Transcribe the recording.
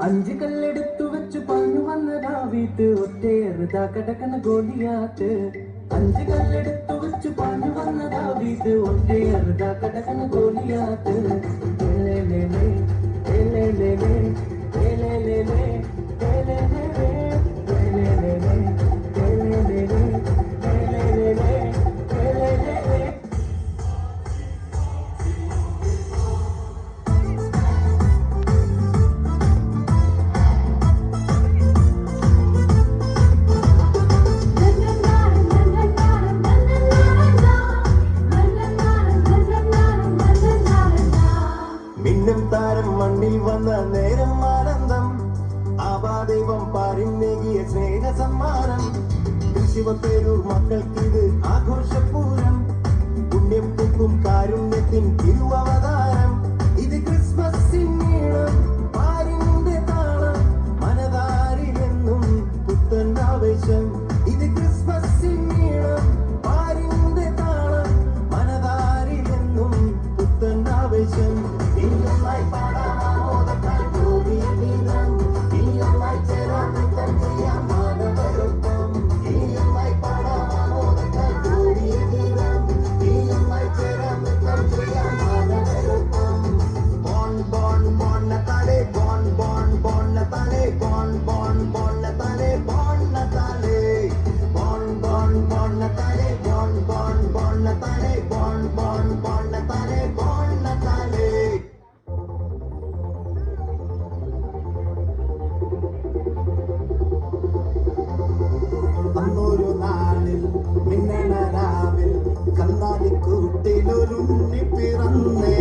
അഞ്ച് കല്ലെടുത്തു വെച്ച് പറഞ്ഞു വന്നതാ വീട്ട് ഒറ്റയേറുതാ കിടക്കണ ഗോലിയാത്ത്. അഞ്ച് കല്ലെടുത്തു വെച്ച് പറഞ്ഞു വന്നതാ വീട്ട് ഒറ്റയേറുതാ കിടക്കണ ഗോലിയാത്ത്. താരം മണ്ണിൽ വന്ന നേരം ആനന്ദം ആവാദൈവം പാരിന്നേകിയ സ്നേഹ സമ്മാനം. ശിവപേരൂർ മക്കൾക്കിത് ആഘോഷപൂരം പുണ്യം പൂക്കും കാരുണ്യത്തിൻ തിരുവവതാരം. ഇത് ക്രിസ്മസിൻ നീളം പാരിന്റെ താളം മനതാരിലെന്നും പുത്തൻ ആവേശം. ഇത് ക്രിസ്മസിൻ നീളം പാരിന്റെ താളം മനതാരിലെന്നും പുത്തൻ ആവേശം. ഒരു നാളിൽ മിന്നണരാവിൽ കന്നാലിക്കൂട്ടിലൊരുണ്ണി പിറന്നേ.